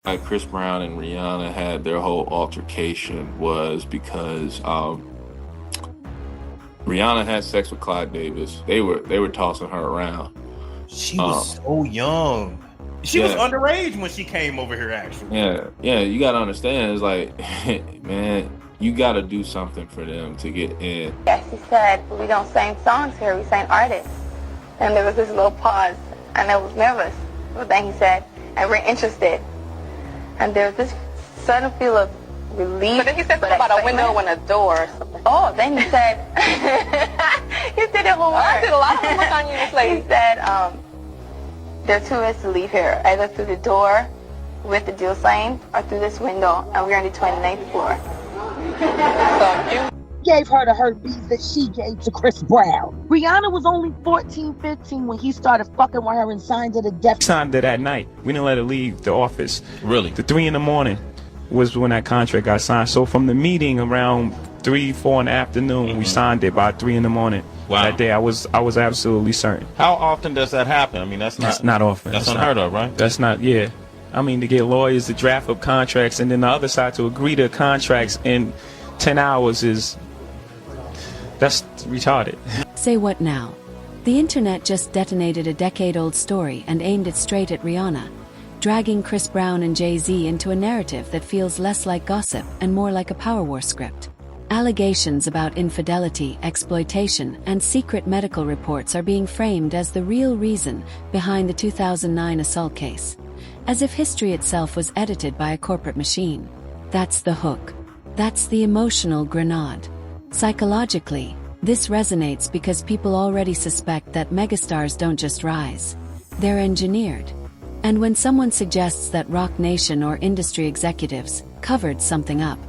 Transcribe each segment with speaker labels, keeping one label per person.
Speaker 1: like Chris Brown and Rihanna had their whole altercation was because Rihanna had sex with Clyde Davis. They were tossing her around.
Speaker 2: She was so young. She was underage when she came over here, actually.
Speaker 1: Yeah. You gotta understand. It's like, man, you gotta do something for them to get in.
Speaker 3: Yes, he said we don't sing songs here. We sing artists. And there was this little pause, and I was nervous. But then he said, and we're interested. And there was this sudden feel of relief.
Speaker 4: But then he said something about a window and a door or something.
Speaker 3: Oh, then he said, he did it one more.
Speaker 4: I did a lot of homework on you, Miss Lady.
Speaker 3: He said, there are two ways to leave here, either through the door with the deal signed or through this window, and we're on the 29th floor.
Speaker 4: So you
Speaker 5: gave her the herpes that she gave to Chris Brown. Rihanna was only 14, 15 when he started fucking with her and signed her to death.
Speaker 6: Signed her that night. We didn't let her leave the office.
Speaker 2: Really?
Speaker 6: The 3 in the morning was when that contract got signed. So from the meeting around 3, 4 in the afternoon, we signed it by 3 in the morning.
Speaker 2: Wow.
Speaker 6: That day I was absolutely certain.
Speaker 2: How often does that happen? I mean, that's
Speaker 6: not often.
Speaker 2: That's unheard of, right?
Speaker 6: That's not, yeah. I mean, to get lawyers to draft up contracts and then the other side to agree to contracts in 10 hours that's retarded.
Speaker 7: Say what now? The internet just detonated a decade-old story and aimed it straight at Rihanna, dragging Chris Brown and Jay-Z into a narrative that feels less like gossip and more like a power war script. Allegations about infidelity, exploitation, and secret medical reports are being framed as the real reason behind the 2009 assault case, as if history itself was edited by a corporate machine. That's the hook. That's the emotional grenade. Psychologically, this resonates because people already suspect that megastars don't just rise. They're engineered. And when someone suggests that Rock Nation or industry executives covered something up,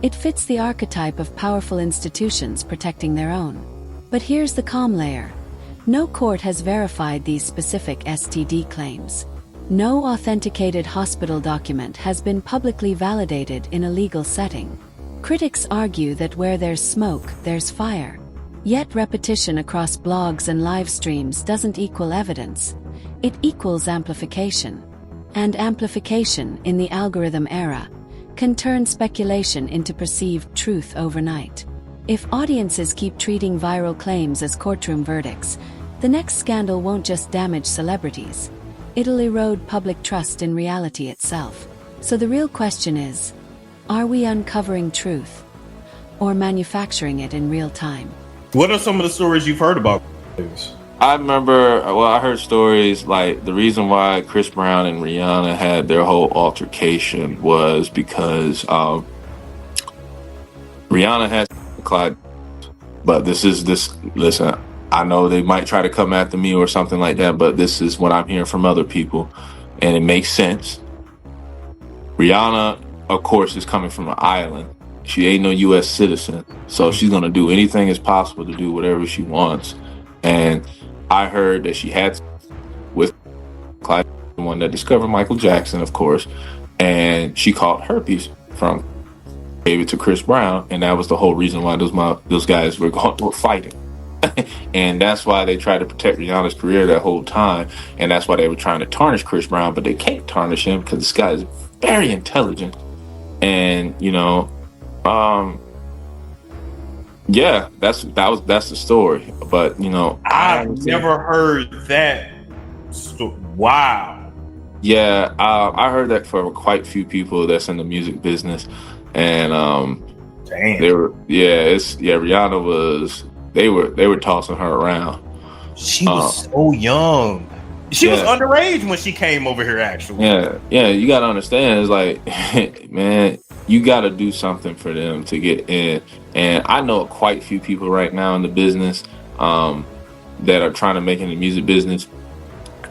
Speaker 7: it fits the archetype of powerful institutions protecting their own. But here's the calm layer. No court has verified these specific STD claims. No authenticated hospital document has been publicly validated in a legal setting. Critics argue that where there's smoke, there's fire. Yet repetition across blogs and live streams doesn't equal evidence. It equals amplification. And amplification, in the algorithm era, can turn speculation into perceived truth overnight. If audiences keep treating viral claims as courtroom verdicts, the next scandal won't just damage celebrities. It'll erode public trust in reality itself. So the real question is, are we uncovering truth or manufacturing it in real time?
Speaker 2: What are some of the stories you've heard about this?
Speaker 1: I heard stories like the reason why Chris Brown and Rihanna had their whole altercation was because Rihanna had Clyde. But listen, I know they might try to come after me or something like that, but this is what I'm hearing from other people, and it makes sense. Rihanna, of course, is coming from an island. She ain't no U.S. citizen, so she's going to do anything as possible to do whatever she wants. And I heard that she had with Clyde, the one that discovered Michael Jackson, of course, and she caught herpes from gave it to Chris Brown, and that was the whole reason why those guys were fighting. And that's why they tried to protect Rihanna's career that whole time, and that's why they were trying to tarnish Chris Brown, but they can't tarnish him because this guy is very intelligent. And yeah, that's the story. But
Speaker 2: I've never heard that. Wow.
Speaker 1: Yeah, I heard that from quite a few people that's in the music business, and
Speaker 2: damn,
Speaker 1: Rihanna was. They were tossing her around.
Speaker 2: She was so young. She was underage when she came over here, actually.
Speaker 1: Yeah. You gotta understand. It's like, man, you gotta do something for them to get in. And I know quite a few people right now in the business that are trying to make it in the music business,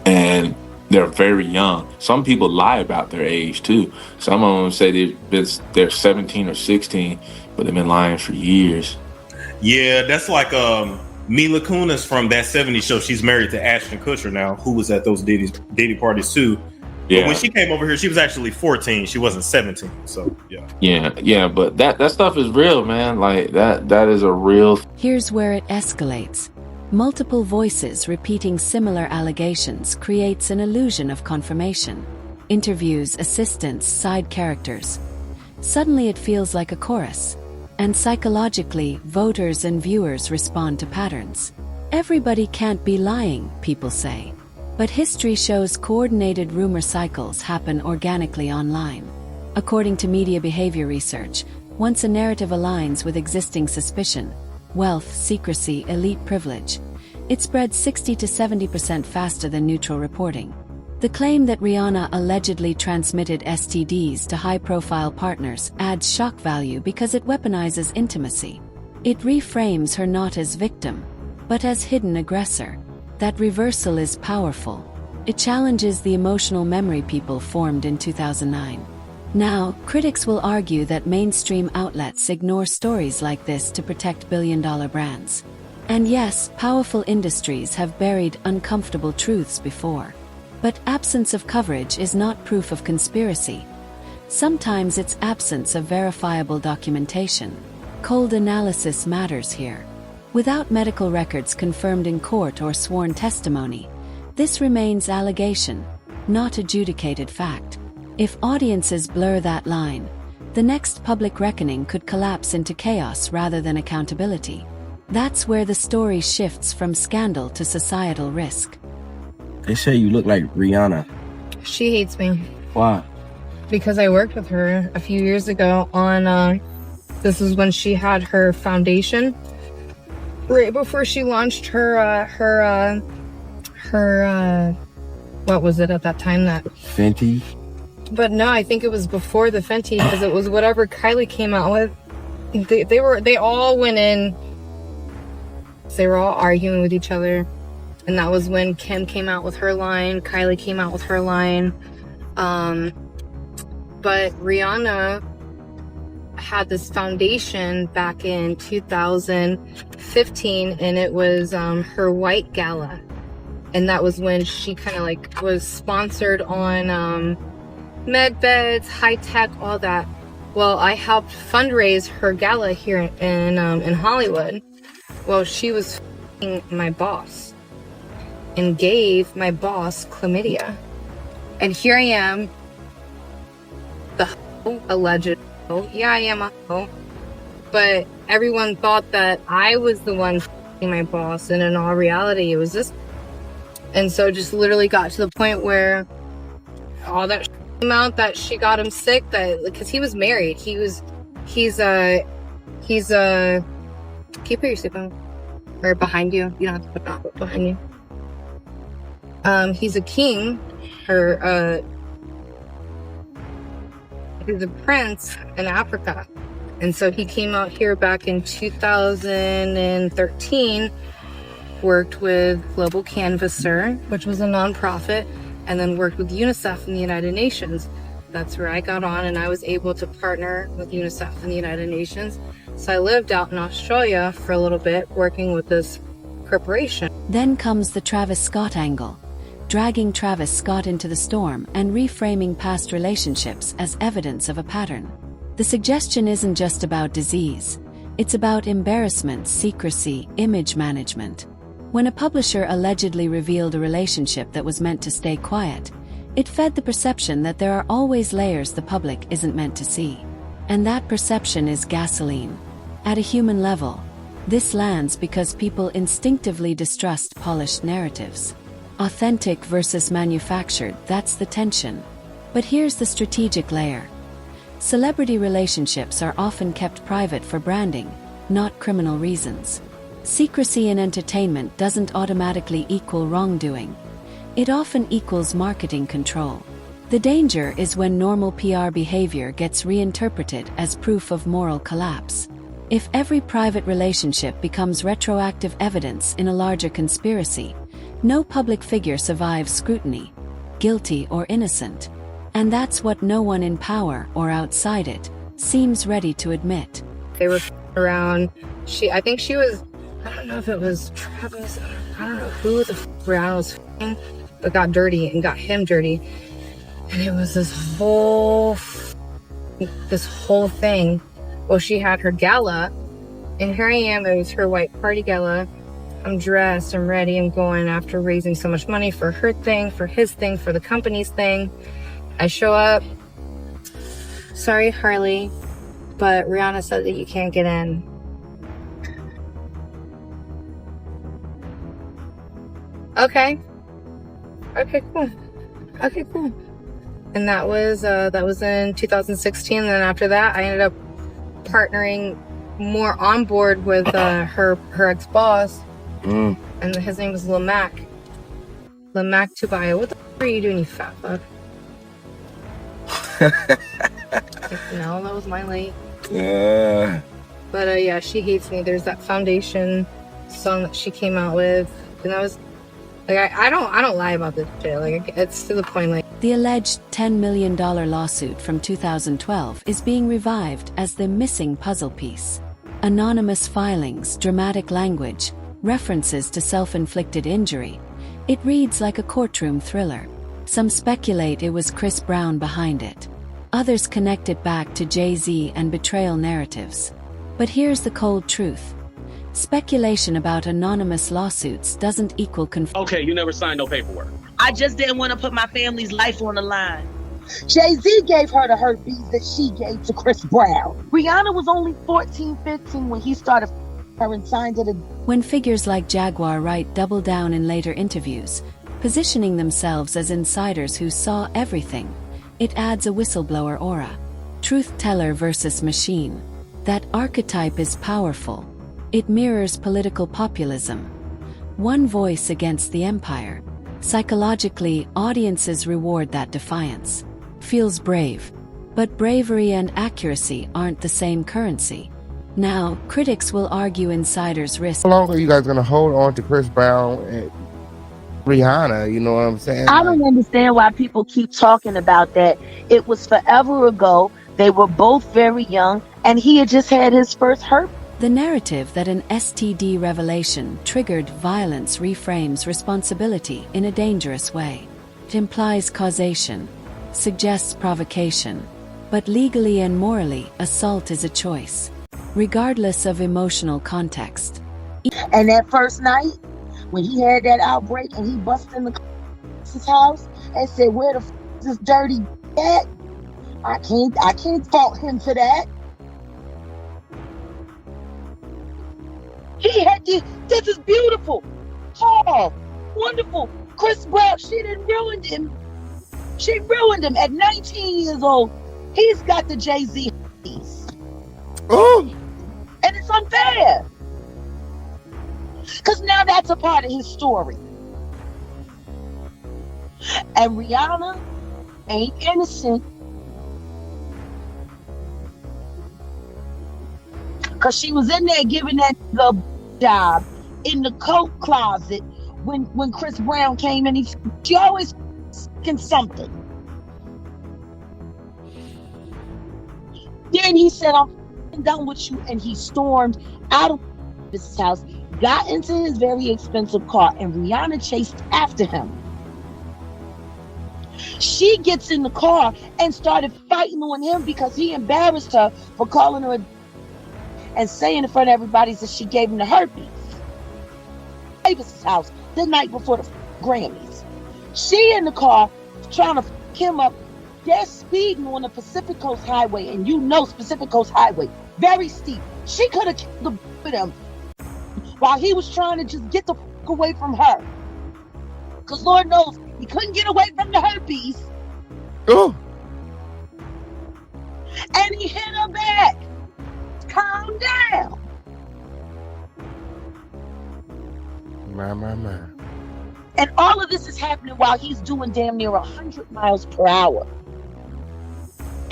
Speaker 1: and they're very young. Some people lie about their age too. Some of them say they're 17 or 16, but they've been lying for years.
Speaker 2: Yeah, that's like Mila Kunis from that '70s show. She's married to Ashton Kutcher now, who was at those Diddy parties too. Yeah. But when she came over here, she was actually 14. She wasn't 17. So
Speaker 1: yeah. But that stuff is real, man. Like that is a real.
Speaker 7: Here's where it escalates. Multiple voices repeating similar allegations creates an illusion of confirmation. interviews, assistants, side characters. Suddenly it feels like a chorus. And psychologically, voters and viewers respond to patterns. Everybody can't be lying, people say. But history shows coordinated rumor cycles happen organically online. According to media behavior research, once a narrative aligns with existing suspicion, wealth, secrecy, elite privilege, it spreads 60 to 70% faster than neutral reporting. The claim that Rihanna allegedly transmitted STDs to high-profile partners adds shock value because it weaponizes intimacy. It reframes her not as victim, but as hidden aggressor. That reversal is powerful. It challenges the emotional memory people formed in 2009. Now, critics will argue that mainstream outlets ignore stories like this to protect billion-dollar brands. And yes, powerful industries have buried uncomfortable truths before. But absence of coverage is not proof of conspiracy. Sometimes it's absence of verifiable documentation. Cold analysis matters here. Without medical records confirmed in court or sworn testimony, this remains allegation, not adjudicated fact. If audiences blur that line, the next public reckoning could collapse into chaos rather than accountability. That's where the story shifts from scandal to societal risk.
Speaker 8: They say you look like Rihanna.
Speaker 9: She hates me.
Speaker 8: Why?
Speaker 9: Because I worked with her a few years ago on, this is when she had her foundation. Right before she launched her what was it at that time? That
Speaker 8: Fenty?
Speaker 9: But no, I think it was before the Fenty, because it was whatever Kylie came out with. They all went in. They were all arguing with each other. And that was when Kim came out with her line, Kylie came out with her line. But Rihanna had this foundation back in 2015, and it was her white gala. And that was when she kind of like was sponsored on med beds, high tech, all that. Well, I helped fundraise her gala here in Hollywood. Well, she was f***ing my boss and gave my boss chlamydia. And here I am, the alleged hoe. Yeah, I am a hoe. But everyone thought that I was the one f***ing my boss, and in all reality, it was this. And so just literally got to the point where all that came out that she got him sick, that because he was married. He's can you put your seatbelt or behind you? You don't have to put it behind you. He's a king, or he's a prince in Africa. And so he came out here back in 2013, worked with Global Canvasser, which was a nonprofit, and then worked with UNICEF in the United Nations. That's where I got on, and I was able to partner with UNICEF in the United Nations. So I lived out in Australia for a little bit, working with this corporation.
Speaker 7: Then comes the Travis Scott angle, dragging Travis Scott into the storm and reframing past relationships as evidence of a pattern. The suggestion isn't just about disease, it's about embarrassment, secrecy, image management. When a publisher allegedly revealed a relationship that was meant to stay quiet, it fed the perception that there are always layers the public isn't meant to see. And that perception is gasoline. At a human level, this lands because people instinctively distrust polished narratives. Authentic versus manufactured, that's the tension. But here's the strategic layer. Celebrity relationships are often kept private for branding, not criminal reasons. Secrecy in entertainment doesn't automatically equal wrongdoing. It often equals marketing control. The danger is when normal PR behavior gets reinterpreted as proof of moral collapse. If every private relationship becomes retroactive evidence in a larger conspiracy, no public figure survives scrutiny, guilty or innocent. And that's what no one in power or outside it seems ready to admit.
Speaker 9: They were around. I think she was, I don't know if it was Travis, I don't know who the Rihanna was but got dirty and got him dirty. And it was this whole thing. Well, she had her gala, and here I am, it was her white party gala. I'm dressed, I'm ready, I'm going after raising so much money for her thing, for his thing, for the company's thing. I show up. Sorry, Harley, but Rihanna said that you can't get in. Okay. Okay, cool. Okay, cool. And that was in 2016. And then after that, I ended up partnering more on board with her ex-boss. And his name was Lil Mac. Lil Mac Tubaya. What the f are you doing, you fat fuck? No, that was my late. But yeah, she hates me. There's that Foundation song that she came out with, and that was like I don't lie about this shit. Like it's to the point like
Speaker 7: the alleged $10 million lawsuit from 2012 is being revived as the missing puzzle piece. Anonymous filings, dramatic language, references to self-inflicted injury. It reads like a courtroom thriller. Some speculate it was Chris Brown behind it. Others connect it back to Jay-Z and betrayal narratives. But here's the cold truth. Speculation about anonymous lawsuits doesn't equal
Speaker 10: Okay, you never signed no paperwork.
Speaker 5: I just didn't want to put my family's life on the line. Jay-Z gave her the herpes that she gave to Chris Brown. Rihanna was only 14, 15 when he started her and signed it.
Speaker 7: When figures like Jaguar Wright double down in later interviews, positioning themselves as insiders who saw everything, it adds a whistleblower aura. Truth teller versus machine. That archetype is powerful. It mirrors political populism. One voice against the empire. Psychologically, audiences reward that defiance. Feels brave. But bravery and accuracy aren't the same currency. Now, critics will argue insiders risk.
Speaker 11: How long are you guys going to hold on to Chris Brown and Rihanna? You know what I'm saying?
Speaker 5: I don't understand why people keep talking about that. It was forever ago. They were both very young, and he had just had his first herpes.
Speaker 7: The narrative that an STD revelation triggered violence reframes responsibility in a dangerous way. It implies causation, suggests provocation, but legally and morally, assault is a choice, regardless of emotional context.
Speaker 5: And that first night, when he had that outbreak and he busted in his house and said, "Where the f is this dirty at?" I can't fault him for that. He had this is beautiful. Oh, wonderful. Chris Brown, she didn't ruin him. She ruined him at 19 years old. He's got the Jay-Z piece.
Speaker 11: Oh.
Speaker 5: And it's unfair. Because now that's a part of his story. And Rihanna ain't innocent. Because she was in there giving that job in the coat closet when Chris Brown came in. She always f***ing something. Then he said, "I'm f***ing done with you," and he stormed out of his house, got into his very expensive car, and Rihanna chased after him. She gets in the car and started fighting on him because he embarrassed her for calling her and saying in front of everybody that she gave him the herpes. Davis's house the night before the Grammys. She in the car trying to f*** him up. They're speeding on the Pacific Coast Highway, and you know Pacific Coast Highway, very steep. She could have killed the with him while he was trying to just get the f*** away from her. Because Lord knows he couldn't get away from the herpes.
Speaker 11: Oh.
Speaker 5: And he hit her back. Calm down.
Speaker 11: My.
Speaker 5: And all of this is happening while he's doing damn near 100 miles per hour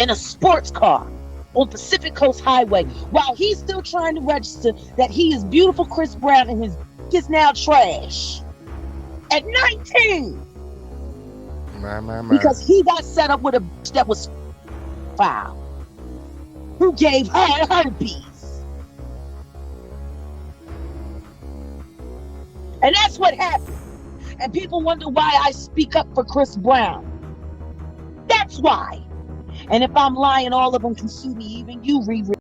Speaker 5: in a sports car on Pacific Coast Highway while he's still trying to register that he is beautiful Chris Brown and his is now trash at 19.
Speaker 11: My.
Speaker 5: Because he got set up with a bitch that was foul, who gave her herpes. And that's what happened. And people wonder why I speak up for Chris Brown. That's why. And if I'm lying, all of them can sue me, even you, Riri.